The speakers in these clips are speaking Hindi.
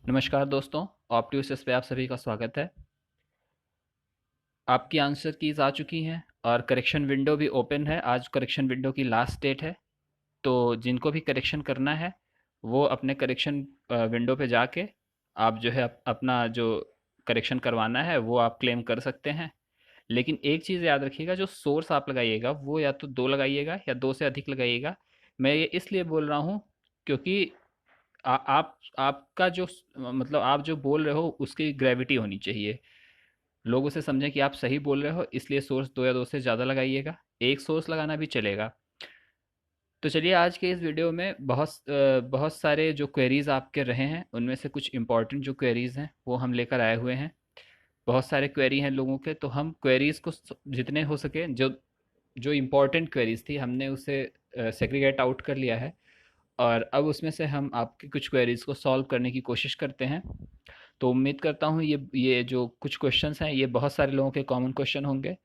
नमस्कार दोस्तों, ऑप्टिक्स पे आप सभी का स्वागत है। आपकी आंसर कीज़ आ चुकी हैं और करेक्शन विंडो भी ओपन है। आज करेक्शन विंडो की लास्ट डेट है, तो जिनको भी करेक्शन करना है वो अपने करेक्शन विंडो पे जाके आप जो है अपना जो करेक्शन करवाना है वो आप क्लेम कर सकते हैं। लेकिन एक चीज़ याद रखिएगा, जो सोर्स आप लगाइएगा वो या तो दो लगाइएगा या दो से अधिक लगाइएगा। मैं ये इसलिए बोल रहा हूँ क्योंकि आप आपका जो मतलब आप जो बोल रहे हो उसकी ग्रेविटी होनी चाहिए। लोग उसे समझें कि आप सही बोल रहे हो, इसलिए सोर्स दो या दो से ज़्यादा लगाइएगा। एक सोर्स लगाना भी चलेगा। तो चलिए, आज के इस वीडियो में बहुत सारे जो क्वेरीज आपके रहे हैं उनमें से कुछ इंपॉर्टेंट जो क्वेरीज हैं वो हम लेकर आए हुए हैं। बहुत सारे क्वेरी हैं लोगों के, तो हम क्वेरीज को जितने हो सके, जो जो इम्पोर्टेंट क्वेरीज थी हमने उसे सेग्रीगेट आउट कर लिया है। और अब उसमें से हम आपकी कुछ क्वेरीज को सॉल्व करने की कोशिश करते हैं। तो उम्मीद करता हूँ ये जो कुछ क्वेश्चंस हैं ये बहुत सारे लोगों के कॉमन क्वेश्चन होंगे।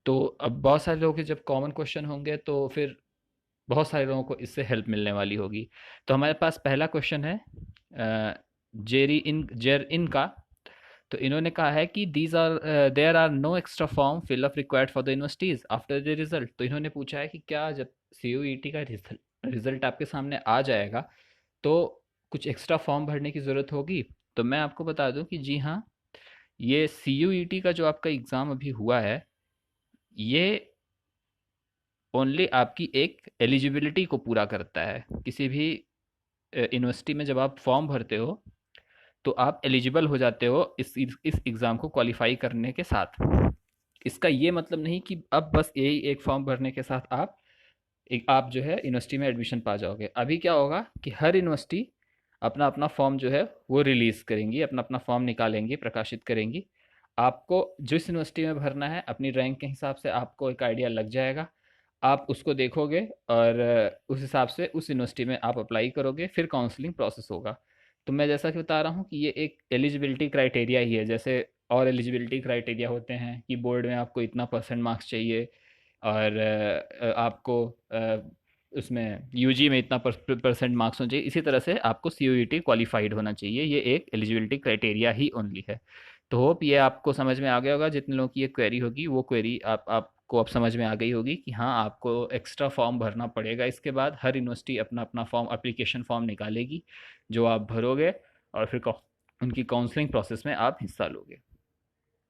तो अब बहुत सारे लोगों के जब कॉमन क्वेश्चन होंगे तो फिर बहुत सारे लोगों को इससे हेल्प मिलने वाली होगी। तो हमारे पास पहला क्वेश्चन है जेर इन का। तो इन्होंने कहा है कि these are there are no extra form fill up required for the universities after the result. तो इन्होंने पूछा है कि क्या जब CUET का रिजल्ट आपके सामने आ जाएगा तो कुछ एक्स्ट्रा फॉर्म भरने की ज़रूरत होगी। तो मैं आपको बता दूं कि जी हाँ, ये CUET का जो आपका एग्ज़ाम अभी हुआ है, ये ओनली आपकी एक एलिजिबिलिटी को पूरा करता है। किसी भी यूनिवर्सिटी में जब आप फॉर्म भरते हो तो आप एलिजिबल हो जाते हो इस एग्ज़ाम को क्वालिफाई करने के साथ। इसका ये मतलब नहीं कि अब बस यही एक फॉर्म भरने के साथ आप जो है यूनिवर्सिटी में एडमिशन पा जाओगे। अभी क्या होगा कि हर यूनिवर्सिटी अपना अपना फॉर्म जो है वो रिलीज़ करेंगी, अपना अपना फॉर्म निकालेंगी, प्रकाशित करेंगी। आपको जिस यूनिवर्सिटी में भरना है अपनी रैंक के हिसाब से आपको एक आइडिया लग जाएगा। आप उसको देखोगे और उस हिसाब से उस यूनिवर्सिटी में आप अप्लाई करोगे, फिर काउंसलिंग प्रोसेस होगा। तो मैं जैसा कि बता रहा हूँ कि ये एक एलिजिबिलिटी क्राइटेरिया ही है। जैसे और एलिजिबिलिटी क्राइटेरिया होते हैं कि बोर्ड में आपको इतना परसेंट मार्क्स चाहिए, और आपको उसमें यूजी में इतना परसेंट मार्क्स होना चाहिए। इसी तरह से आपको CUET क्वालिफाइड होना चाहिए। ये एक एलिजिबिलिटी क्राइटेरिया ही ओनली है। तो होप ये आपको समझ में आ गया होगा। जितने लोगों की ये क्वेरी होगी वो क्वेरी आपको अब समझ में आ गई होगी कि हाँ, आपको एक्स्ट्रा फॉर्म भरना पड़ेगा। इसके बाद हर यूनिवर्सिटी अपना अपना फॉर्म, एप्लीकेशन फॉर्म निकालेगी जो आप भरोगे, और फिर उनकी काउंसलिंग प्रोसेस में आप हिस्सा लोगे।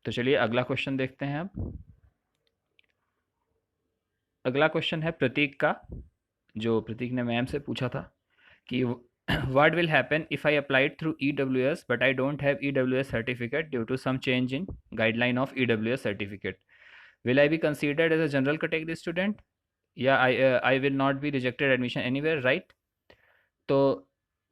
तो चलिए अगला क्वेश्चन देखते हैं अब। अगला क्वेश्चन है प्रतीक का, जो प्रतीक ने मैम से पूछा था कि what will happen if I applied through EWS but I don't have EWS certificate due to some change in guideline of EWS certificate? Will I be considered as a general category student? Yeah, I will not be rejected admission anywhere, right? तो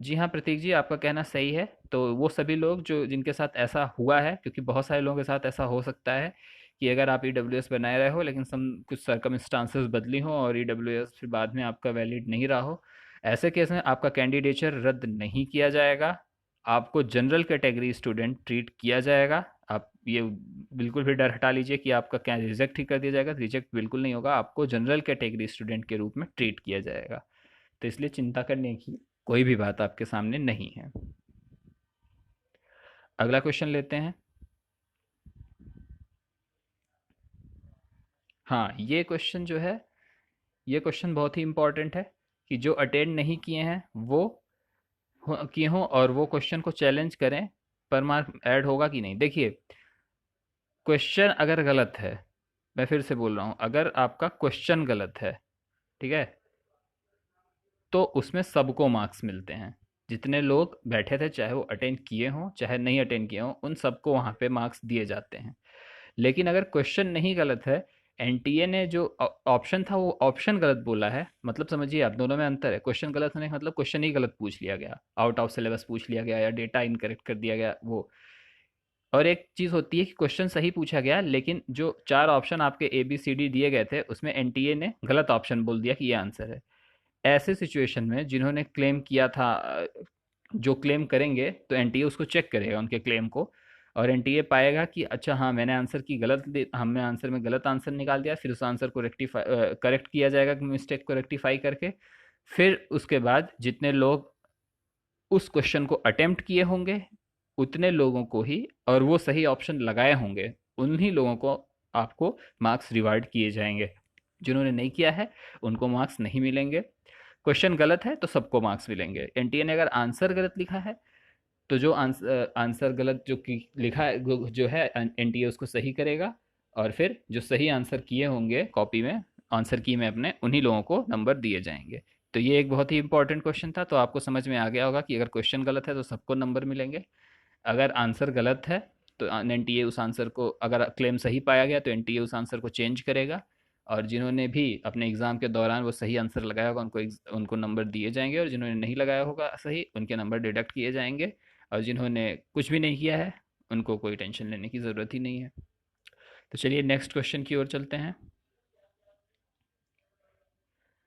जी हाँ प्रतीक जी, आपका कहना सही है। तो वो सभी लोग जो जिनके साथ ऐसा हुआ है, क्योंकि बहुत सारे लोगों के साथ ऐसा हो सकता है कि अगर आप EWS बनाए रहे हो लेकिन सम कुछ सरकमस्टांसेस बदली हो और EWS फिर बाद में आपका वैलिड नहीं रहा हो, ऐसे केस में आपका कैंडिडेचर रद्द नहीं किया जाएगा। आपको जनरल कैटेगरी स्टूडेंट ट्रीट किया जाएगा। आप ये बिल्कुल भी डर हटा लीजिए कि आपका क्या रिजेक्ट ही कर दिया जाएगा। रिजेक्ट बिल्कुल नहीं होगा, आपको जनरल कैटेगरी स्टूडेंट के रूप में ट्रीट किया जाएगा। तो इसलिए चिंता करने की कोई भी बात आपके सामने नहीं है। अगला क्वेश्चन लेते हैं। हाँ, ये क्वेश्चन जो है, ये क्वेश्चन बहुत ही इंपॉर्टेंट है कि जो अटेंड नहीं किए हैं वो किए हों और वो क्वेश्चन को चैलेंज करें, पर मार्क ऐड होगा कि नहीं। देखिए, क्वेश्चन अगर गलत है, मैं फिर से बोल रहा हूँ, अगर आपका क्वेश्चन गलत है, ठीक है, तो उसमें सबको मार्क्स मिलते हैं। जितने लोग बैठे थे, चाहे वो अटेंड किए हों चाहे नहीं अटेंड किए हों, उन सबको वहाँ पे मार्क्स दिए जाते हैं। लेकिन अगर क्वेश्चन नहीं गलत है, एनटीए ने जो ऑप्शन था वो ऑप्शन गलत बोला है, मतलब समझिए आप, दोनों में अंतर है। क्वेश्चन गलत होने का मतलब क्वेश्चन ही गलत पूछ लिया गया, आउट ऑफ सिलेबस पूछ लिया गया या डेटा इनकरेक्ट कर दिया गया वो। और एक चीज़ होती है कि क्वेश्चन सही पूछा गया लेकिन जो चार ऑप्शन आपके ABCD दिए गए थे उसमें एनटीए ने गलत ऑप्शन बोल दिया कि ये आंसर है। ऐसे सिचुएशन में जिन्होंने क्लेम किया था, जो क्लेम करेंगे, तो एनटीए उसको चेक करेगा उनके क्लेम को, और एनटीए पाएगा कि अच्छा हाँ, मैंने आंसर की गलत हमने आंसर में गलत आंसर निकाल दिया। फिर उस आंसर को करेक्ट किया जाएगा मिस्टेक को रेक्टिफाई करके। फिर उसके बाद जितने लोग उस क्वेश्चन को अटेम्प्ट किए होंगे उतने लोगों को ही, और वो सही ऑप्शन लगाए होंगे उन्हीं लोगों को आपको मार्क्स रिवार्ड किए जाएंगे। जिन्होंने नहीं किया है उनको मार्क्स नहीं मिलेंगे। क्वेश्चन गलत है तो सबको मार्क्स मिलेंगे। एनटीए ने अगर आंसर गलत लिखा है तो जो आंसर आंसर गलत जो कि लिखा है जो है एनटीए उसको सही करेगा, और फिर जो सही आंसर किए होंगे कॉपी में आंसर की में अपने, उन्हीं लोगों को नंबर दिए जाएंगे। तो ये एक बहुत ही इंपॉर्टेंट क्वेश्चन था। तो आपको समझ में आ गया होगा कि अगर क्वेश्चन गलत है तो सबको नंबर मिलेंगे, अगर आंसर गलत है तो एनटीए उस आंसर को, अगर क्लेम सही पाया गया तो एनटीए उस आंसर को चेंज करेगा, और जिन्होंने भी अपने एग्ज़ाम के दौरान वो सही आंसर लगाया होगा उनको उनको नंबर दिए जाएंगे, और जिन्होंने नहीं लगाया होगा सही उनके नंबर डिडक्ट किए जाएंगे, और जिन्होंने कुछ भी नहीं किया है उनको कोई टेंशन लेने की ज़रूरत ही नहीं है। तो चलिए नेक्स्ट क्वेश्चन की ओर चलते हैं।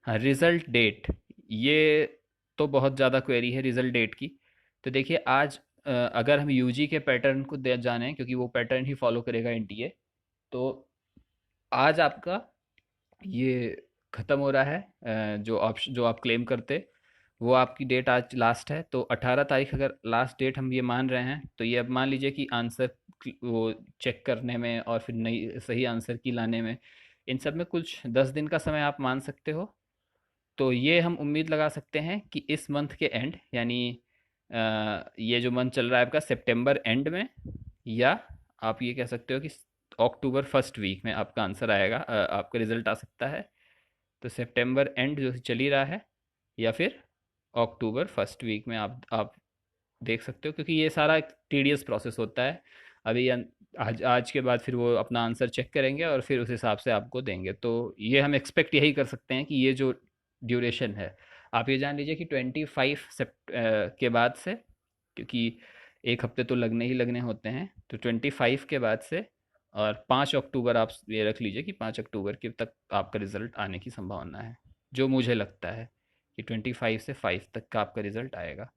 हाँ, रिजल्ट डेट, ये तो बहुत ज़्यादा क्वेरी है रिजल्ट डेट की। तो देखिए आज अगर हम यूजी के पैटर्न को जाने, क्योंकि वो पैटर्न ही फॉलो करेगा एनटीए, तो आज आपका ये ख़त्म हो रहा है। जो आप क्लेम करते वो आपकी डेट आज लास्ट है, तो 18 तारीख अगर लास्ट डेट हम ये मान रहे हैं, तो ये अब मान लीजिए कि आंसर वो चेक करने में और फिर नई सही आंसर की लाने में, इन सब में कुछ 10 दिन का समय आप मान सकते हो। तो ये हम उम्मीद लगा सकते हैं कि इस मंथ के एंड, यानी ये जो मंथ चल रहा है आपका सितंबर एंड में, या आप ये कह सकते हो कि अक्टूबर फर्स्ट वीक में आपका आंसर आएगा, आपका रिजल्ट आ सकता है। तो सितंबर एंड जो चल ही रहा है, या फिर अक्टूबर फर्स्ट वीक में आप देख सकते हो, क्योंकि ये सारा एक टीडियस प्रोसेस होता है। अभी आज आज के बाद फिर वो अपना आंसर चेक करेंगे और फिर उस हिसाब से आपको देंगे। तो ये हम एक्सपेक्ट यही कर सकते हैं कि ये जो ड्यूरेशन है, आप ये जान लीजिए कि 25 के बाद से, क्योंकि एक हफ्ते तो लगने ही लगने होते हैं, तो 25 के बाद से और 5 अक्टूबर आप ये रख लीजिए कि 5 अक्टूबर के तक आपका रिजल्ट आने की संभावना है। जो मुझे लगता है कि 25 से 5 तक का आपका रिजल्ट आएगा।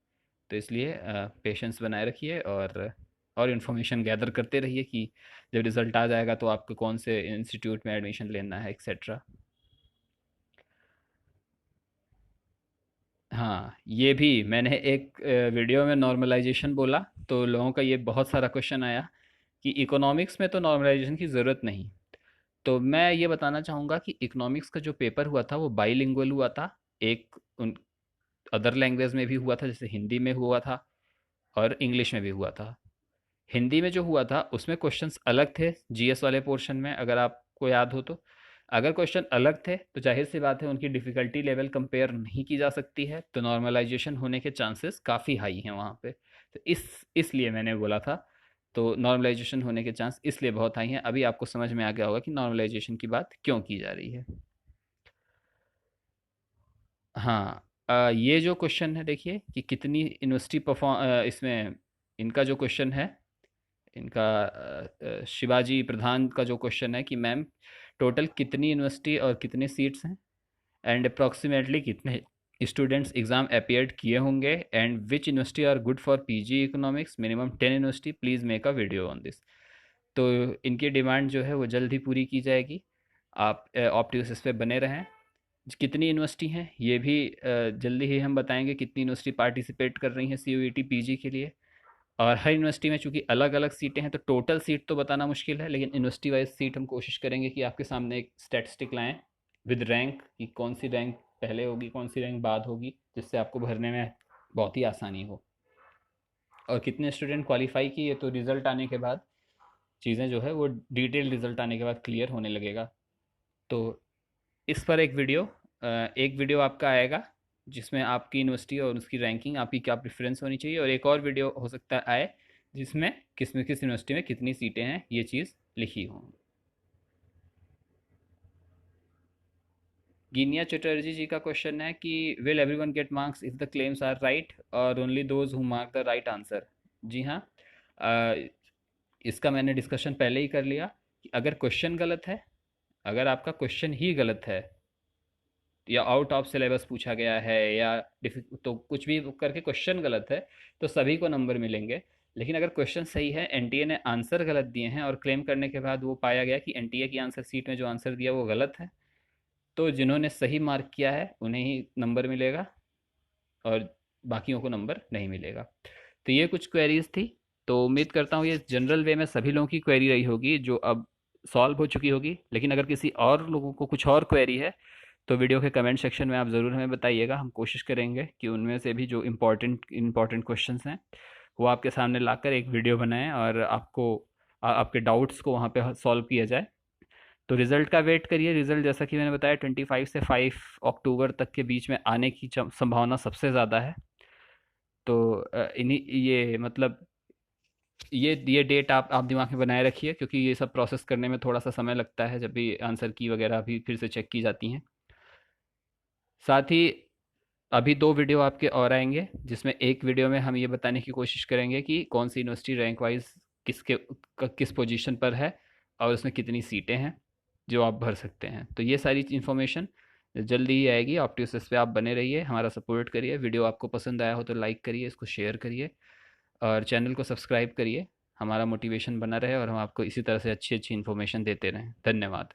तो इसलिए पेशेंस बनाए रखिए, और इन्फॉर्मेशन गैदर करते रहिए कि जब रिज़ल्ट आ जाएगा तो आपको कौन से इंस्टीट्यूट में एडमिशन लेना है, एक्सेट्रा। हाँ, ये भी मैंने एक वीडियो में नॉर्मलाइजेशन बोला, तो लोगों का ये बहुत सारा क्वेश्चन आया कि इकोनॉमिक्स में तो नॉर्मलाइजेशन की ज़रूरत नहीं। तो मैं ये बताना चाहूँगा कि इकोनॉमिक्स का जो पेपर हुआ था वो बाईलिंगुअल हुआ था। एक उन अदर लैंग्वेज में भी हुआ था, जैसे हिंदी में हुआ था और इंग्लिश में भी हुआ था। हिंदी में जो हुआ था उसमें क्वेश्चंस अलग थे जीएस वाले पोर्शन में, अगर आपको याद हो तो। अगर क्वेश्चन अलग थे तो जाहिर सी बात है उनकी डिफ़िकल्टी लेवल कंपेयर नहीं की जा सकती है, तो नॉर्मलाइजेशन होने के चांसेस काफ़ी हाई हैं वहाँ पे। तो इसलिए मैंने बोला था। तो नॉर्मलाइजेशन होने के चांस इसलिए बहुत हाई हैं। अभी आपको समझ में आ गया होगा कि नॉर्मलाइजेशन की बात क्यों की जा रही है। हाँ, ये जो क्वेश्चन है देखिए कि कितनी यूनिवर्सिटी परफॉर्म, इसमें इनका जो क्वेश्चन है, इनका शिवाजी प्रधान का जो क्वेश्चन है कि मैम टोटल कितनी यूनिवर्सिटी और कितने सीट्स हैं, एंड अप्रॉक्सीमेटली कितने स्टूडेंट्स एग्ज़ाम अपियर्ड किए होंगे, and which university are good for PG economics, minimum 10 university, please make a video on this. तो इनकी डिमांड जो है वो जल्द ही पूरी की जाएगी। आप ऑप्टिक्स इस पे बने रहें। कितनी यूनिवर्सिटी हैं ये भी जल्दी ही हम बताएंगे, कितनी यूनिवर्सिटी पार्टिसिपेट कर रही हैं सीयूईटी पीजी के लिए। और हर यूनिवर्सिटी में चूंकि अलग अलग सीटें हैं तो टोटल सीट तो बताना मुश्किल है, लेकिन यूनिवर्सिटी वाइज सीट हम कोशिश करेंगे कि आपके सामने एक स्टैटिस्टिक लाएं विद रैंक, कि कौन सी रैंक पहले होगी कौन सी रैंक बाद होगी, जिससे आपको भरने में बहुत ही आसानी हो। और कितने स्टूडेंट क्वालिफाई किए तो रिज़ल्ट आने के बाद चीज़ें जो है वो डिटेल रिज़ल्ट आने के बाद क्लियर होने लगेगा। तो इस पर एक वीडियो आपका आएगा जिसमें आपकी यूनिवर्सिटी और उसकी रैंकिंग, आपकी क्या प्रेफरेंस होनी चाहिए, और एक और वीडियो हो सकता है आए जिसमें किस यूनिवर्सिटी में कितनी सीटें हैं ये चीज़ लिखी हो। गिनिया चटर्जी जी का क्वेश्चन है कि will everyone get marks if the claims are right और only those who mark the right answer. जी हाँ, अ, इसका मैंने डिस्कशन पहले ही कर लिया कि अगर क्वेश्चन गलत है, अगर आपका क्वेश्चन ही गलत है, या आउट ऑफ सिलेबस पूछा गया है, या तो कुछ भी करके क्वेश्चन गलत है, तो सभी को नंबर मिलेंगे। लेकिन अगर क्वेश्चन सही है, एनटीए ने आंसर गलत दिए हैं और क्लेम करने के बाद वो पाया गया कि एनटीए की आंसर सीट में जो आंसर दिया वो गलत है, तो जिन्होंने सही मार्क किया है उन्हें ही नंबर मिलेगा, और बाकियों को नंबर नहीं मिलेगा। तो ये कुछ क्वेरीज थी। तो उम्मीद करता हूँ ये जनरल वे में सभी लोगों की क्वेरी रही होगी जो अब सॉल्व हो चुकी होगी। लेकिन अगर किसी और लोगों को कुछ और क्वेरी है तो वीडियो के कमेंट सेक्शन में आप ज़रूर हमें बताइएगा। हम कोशिश करेंगे कि उनमें से भी जो इम्पोर्टेंट क्वेश्चंस हैं वो आपके सामने लाकर एक वीडियो बनाएं और आपके डाउट्स को वहाँ पे सॉल्व किया जाए। तो रिज़ल्ट का वेट करिए। रिज़ल्ट जैसा कि मैंने बताया 25 से 5 अक्टूबर तक के बीच में आने की संभावना सबसे ज़्यादा है। तो इन्हीं ये मतलब ये डेट आप दिमाग में बनाए रखिए, क्योंकि ये सब प्रोसेस करने में थोड़ा सा समय लगता है जब भी आंसर की वगैरह भी फिर से चेक की जाती हैं। साथ ही अभी 2 वीडियो आपके और आएंगे, जिसमें एक वीडियो में हम ये बताने की कोशिश करेंगे कि कौन सी यूनिवर्सिटी रैंक वाइज किसके किस पोजीशन पर है और उसमें कितनी सीटें हैं जो आप भर सकते हैं। तो ये सारी इन्फॉर्मेशन जल्दी ही आएगी। ऑप्टिक्स पे आप बने रहिए, हमारा सपोर्ट करिए। वीडियो आपको पसंद आया हो तो लाइक करिए, इसको शेयर करिए और चैनल को सब्सक्राइब करिए। हमारा मोटिवेशन बना रहे और हम आपको इसी तरह से अच्छी अच्छी इन्फॉर्मेशन देते रहें। धन्यवाद।